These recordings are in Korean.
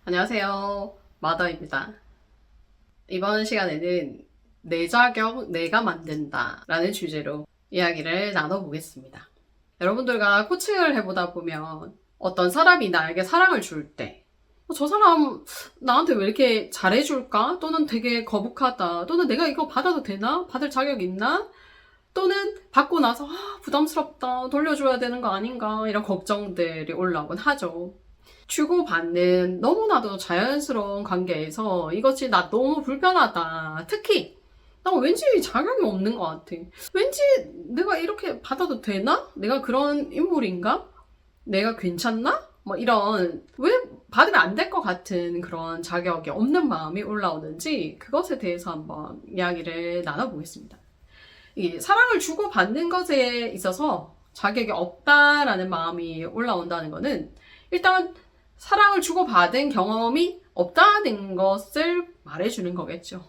안녕하세요. 마더입니다. 이번 시간에는 내 자격 내가 만든다 라는 주제로 이야기를 나눠보겠습니다. 여러분들과 코칭을 해보다 보면 어떤 사람이 나에게 사랑을 줄 때, 저 사람 나한테 왜 이렇게 잘해줄까? 또는 되게 거북하다. 또는 내가 이거 받아도 되나? 받을 자격 있나? 또는 받고 나서 부담스럽다. 돌려줘야 되는 거 아닌가? 이런 걱정들이 올라오곤 하죠. 주고받는 너무나도 자연스러운 관계에서 이것이 나 너무 불편하다. 특히 나 왠지 자격이 없는 것 같아. 왠지 내가 이렇게 받아도 되나? 내가 그런 인물인가? 내가 괜찮나? 뭐 이런 왜 받으면 안 될 것 같은 그런 자격이 없는 마음이 올라오는지 그것에 대해서 한번 이야기를 나눠보겠습니다. 이 사랑을 주고받는 것에 있어서 자격이 없다라는 마음이 올라온다는 것은 일단 사랑을 주고받은 경험이 없다는 것을 말해주는 거겠죠.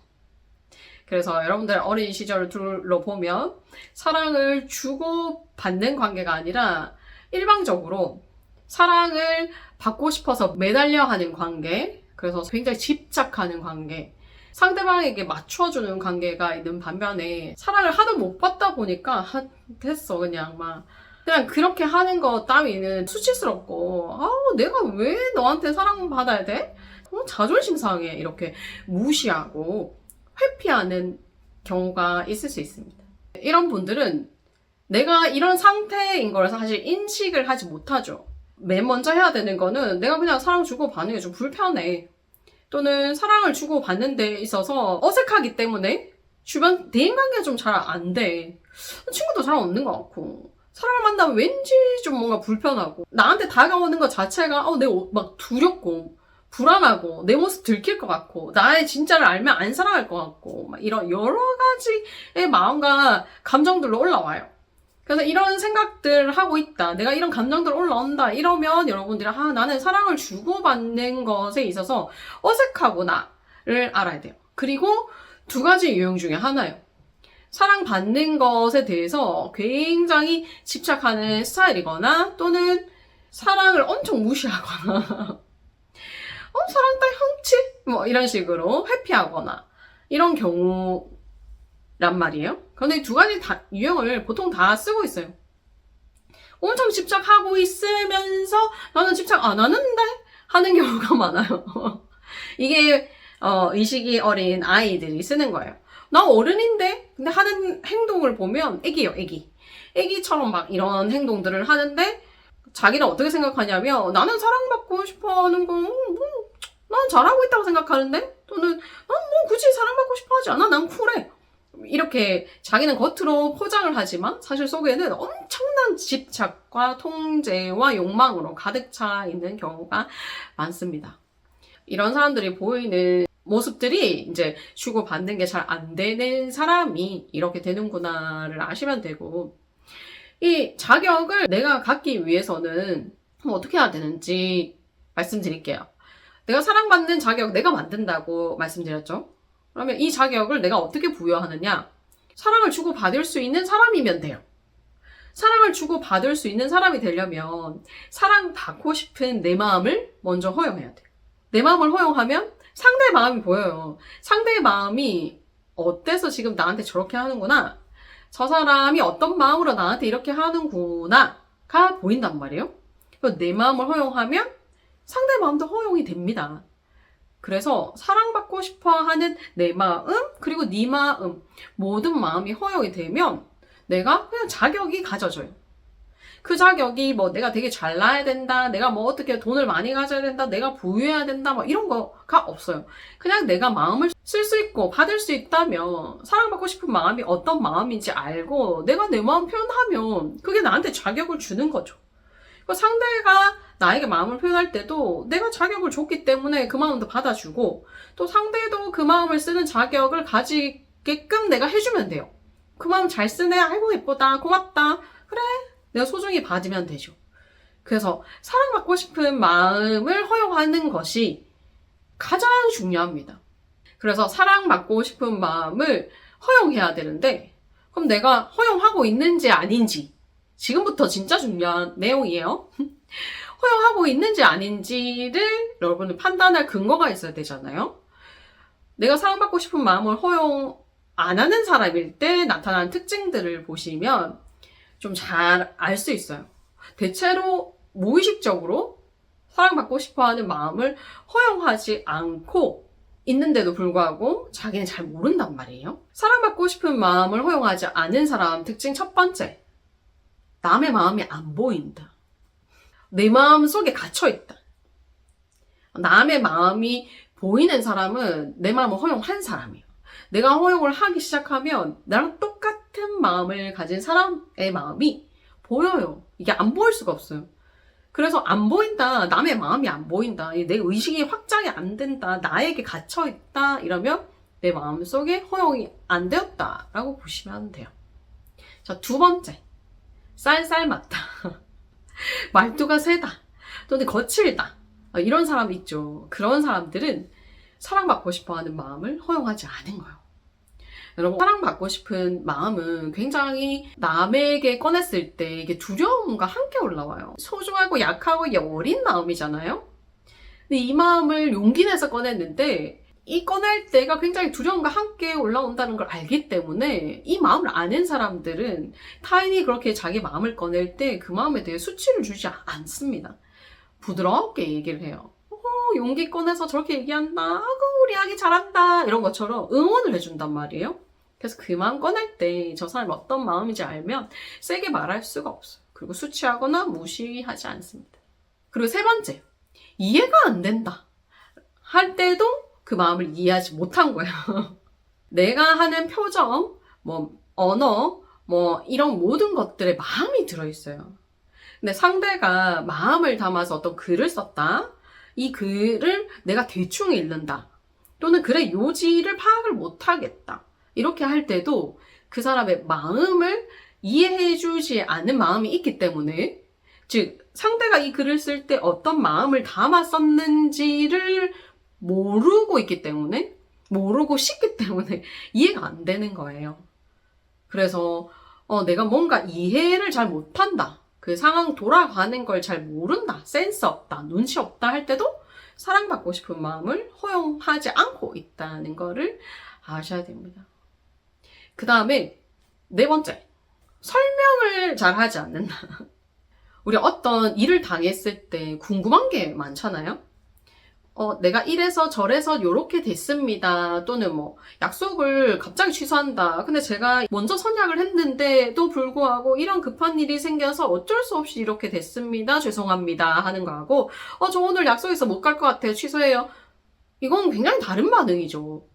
그래서 여러분들 어린 시절을 둘러보면 사랑을 주고받는 관계가 아니라 일방적으로 사랑을 받고 싶어서 매달려 하는 관계, 그래서 굉장히 집착하는 관계, 상대방에게 맞춰주는 관계가 있는 반면에 사랑을 하도 못 받다 보니까 됐어 그냥 그렇게 하는 거 따위는 수치스럽고 내가 왜 너한테 사랑받아야 돼? 자존심 상해 이렇게 무시하고 회피하는 경우가 있을 수 있습니다. 이런 분들은 내가 이런 상태인 걸 사실 인식을 하지 못하죠. 맨 먼저 해야 되는 거는 내가 그냥 사랑 주고 받는 게 좀 불편해. 또는 사랑을 주고 받는 데 있어서 어색하기 때문에 주변 대인관계가 좀 잘 안 돼. 친구도 잘 없는 것 같고 사람을 만나면 왠지 좀 뭔가 불편하고 나한테 다가오는 것 자체가 막 두렵고 불안하고 내 모습 들킬 것 같고 나의 진짜를 알면 안 사랑할 것 같고 막 이런 여러 가지의 마음과 감정들로 올라와요. 그래서 이런 생각들을 하고 있다. 내가 이런 감정들 올라온다. 이러면 여러분들이 나는 사랑을 주고받는 것에 있어서 어색하구나를 알아야 돼요. 그리고 두 가지 유형 중에 하나예요. 사랑받는 것에 대해서 굉장히 집착하는 스타일이거나 또는 사랑을 엄청 무시하거나 사랑 따위 흠치? 뭐 이런 식으로 회피하거나 이런 경우란 말이에요. 그런데 두 가지 유형을 보통 다 쓰고 있어요. 엄청 집착하고 있으면서 나는 집착 안 하는데 하는 경우가 많아요. 이게 의식이 어린 아이들이 쓰는 거예요. 나 어른인데 근데 하는 행동을 보면 애기예요, 애기. 애기처럼 막 이런 행동들을 하는데 자기는 어떻게 생각하냐면 나는 사랑받고 싶어 하는 거 난 잘하고 있다고 생각하는데 또는 난 뭐 굳이 사랑받고 싶어 하지 않아. 난 쿨해. 이렇게 자기는 겉으로 포장을 하지만 사실 속에는 엄청난 집착과 통제와 욕망으로 가득 차 있는 경우가 많습니다. 이런 사람들이 보이는 모습들이 이제 주고받는 게 잘 안 되는 사람이 이렇게 되는구나를 아시면 되고, 이 자격을 내가 갖기 위해서는 어떻게 해야 되는지 말씀드릴게요. 내가 사랑받는 자격 내가 만든다고 말씀드렸죠. 그러면 이 자격을 내가 어떻게 부여하느냐? 사랑을 주고받을 수 있는 사람이면 돼요. 사랑을 주고받을 수 있는 사람이 되려면 사랑받고 싶은 내 마음을 먼저 허용해야 돼요. 내 마음을 허용하면 상대의 마음이 보여요. 상대의 마음이 어때서 지금 나한테 저렇게 하는구나. 저 사람이 어떤 마음으로 나한테 이렇게 하는구나가 보인단 말이에요. 내 마음을 허용하면 상대의 마음도 허용이 됩니다. 그래서 사랑받고 싶어 하는 내 마음, 그리고 네 마음, 모든 마음이 허용이 되면 내가 그냥 자격이 가져져요. 그 자격이 뭐 내가 되게 잘나야 된다, 내가 뭐 어떻게 돈을 많이 가져야 된다, 내가 부유해야 된다, 뭐 이런 거가 없어요. 그냥 내가 마음을 쓸 수 있고 받을 수 있다면 사랑받고 싶은 마음이 어떤 마음인지 알고 내가 내 마음 표현하면 그게 나한테 자격을 주는 거죠. 상대가 나에게 마음을 표현할 때도 내가 자격을 줬기 때문에 그 마음도 받아주고 또 상대도 그 마음을 쓰는 자격을 가지게끔 내가 해주면 돼요. 그 마음 잘 쓰네, 아이고 예쁘다, 고맙다, 그래 내가 소중히 받으면 되죠. 그래서 사랑받고 싶은 마음을 허용하는 것이 가장 중요합니다. 그래서 사랑받고 싶은 마음을 허용해야 되는데 그럼 내가 허용하고 있는지 아닌지 지금부터 진짜 중요한 내용이에요. 허용하고 있는지 아닌지를 여러분들 판단할 근거가 있어야 되잖아요. 내가 사랑받고 싶은 마음을 허용 안 하는 사람일 때 나타나는 특징들을 보시면 좀 잘 알 수 있어요. 대체로 무의식적으로 사랑받고 싶어 하는 마음을 허용하지 않고 있는데도 불구하고 자기는 잘 모른단 말이에요. 사랑받고 싶은 마음을 허용하지 않은 사람 특징 첫 번째. 남의 마음이 안 보인다. 내 마음 속에 갇혀있다. 남의 마음이 보이는 사람은 내 마음을 허용한 사람이에요. 내가 허용을 하기 시작하면 나랑 똑같은 마음을 가진 사람의 마음이 보여요. 이게 안 보일 수가 없어요. 그래서 안 보인다. 남의 마음이 안 보인다. 내 의식이 확장이 안 된다. 나에게 갇혀있다. 이러면 내 마음속에 허용이 안 되었다라고 보시면 돼요. 자, 두 번째. 쌀쌀 맞다. 말투가 세다. 또는 거칠다. 이런 사람 있죠. 그런 사람들은 사랑받고 싶어하는 마음을 허용하지 않은 거예요. 여러분, 사랑받고 싶은 마음은 굉장히 남에게 꺼냈을 때 이게 두려움과 함께 올라와요. 소중하고 약하고 여린 마음이잖아요. 근데 이 마음을 용기 내서 꺼냈는데 이 꺼낼 때가 굉장히 두려움과 함께 올라온다는 걸 알기 때문에 이 마음을 아는 사람들은 타인이 그렇게 자기 마음을 꺼낼 때 그 마음에 대해 수치를 주지 않습니다. 부드럽게 얘기를 해요. 용기 꺼내서 저렇게 얘기한다. 아이고, 우리 아기 잘한다. 이런 것처럼 응원을 해준단 말이에요. 그래서 그 마음 꺼낼 때 저 사람이 어떤 마음인지 알면 세게 말할 수가 없어요. 그리고 수치하거나 무시하지 않습니다. 그리고 세 번째, 이해가 안 된다. 할 때도 그 마음을 이해하지 못한 거예요. 내가 하는 표정, 언어, 이런 모든 것들에 마음이 들어있어요. 근데 상대가 마음을 담아서 어떤 글을 썼다. 이 글을 내가 대충 읽는다. 또는 글의 요지를 파악을 못하겠다. 이렇게 할 때도 그 사람의 마음을 이해해주지 않은 마음이 있기 때문에, 즉 상대가 이 글을 쓸 때 어떤 마음을 담아 썼는지를 모르고 있기 때문에, 모르고 싶기 때문에 이해가 안 되는 거예요. 그래서 내가 뭔가 이해를 잘 못한다. 그 상황 돌아가는 걸 잘 모른다. 센스 없다. 눈치 없다 할 때도 사랑받고 싶은 마음을 허용하지 않고 있다는 거를 아셔야 됩니다. 그 다음에 네 번째, 설명을 잘 하지 않는다. 우리 어떤 일을 당했을 때 궁금한 게 많잖아요. 내가 이래서 저래서 요렇게 됐습니다. 또는 약속을 갑자기 취소한다. 근데 제가 먼저 선약을 했는데도 불구하고 이런 급한 일이 생겨서 어쩔 수 없이 이렇게 됐습니다. 죄송합니다. 하는 거하고, 저 오늘 약속에서 못 갈 것 같아요. 취소해요. 이건 굉장히 다른 반응이죠.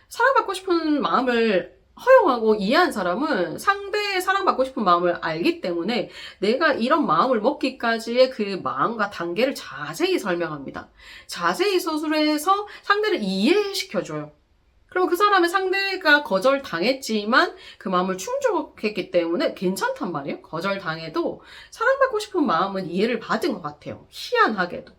사랑받고 싶은 마음을 허용하고 이해한 사람은 상대의 사랑받고 싶은 마음을 알기 때문에 내가 이런 마음을 먹기까지의 그 마음과 단계를 자세히 설명합니다. 자세히 서술해서 상대를 이해시켜줘요. 그럼 그 사람의 상대가 거절당했지만 그 마음을 충족했기 때문에 괜찮단 말이에요. 거절당해도 사랑받고 싶은 마음은 이해를 받은 것 같아요. 희한하게도.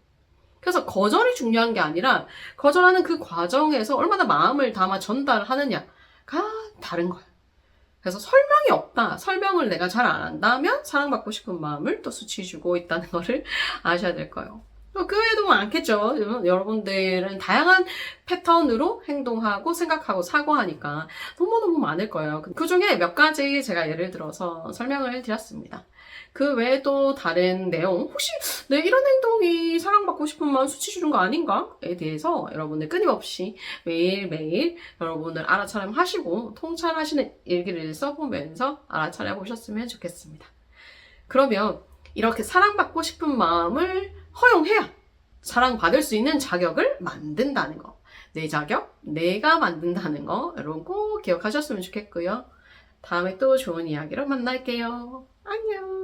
그래서 거절이 중요한 게 아니라 거절하는 그 과정에서 얼마나 마음을 담아 전달하느냐가 다른 거예요. 그래서 설명이 없다. 설명을 내가 잘 안 한다면 사랑받고 싶은 마음을 또 수치주고 있다는 거를 아셔야 될 거예요. 그 외에도 많겠죠. 여러분들은 다양한 패턴으로 행동하고 생각하고 사고하니까 너무너무 많을 거예요. 그 중에 몇 가지 제가 예를 들어서 설명을 해드렸습니다. 그 외에도 다른 내용, 혹시 내 이런 행동이 사랑받고 싶은 마음 수치주는 거 아닌가에 대해서 여러분들 끊임없이 매일매일 여러분들 알아차림 하시고 통찰하시는 일기를 써보면서 알아차려 보셨으면 좋겠습니다. 그러면 이렇게 사랑받고 싶은 마음을 허용해야 사랑받을 수 있는 자격을 만든다는 거. 내 자격, 내가 만든다는 거 여러분 꼭 기억하셨으면 좋겠고요. 다음에 또 좋은 이야기로 만날게요. 안녕.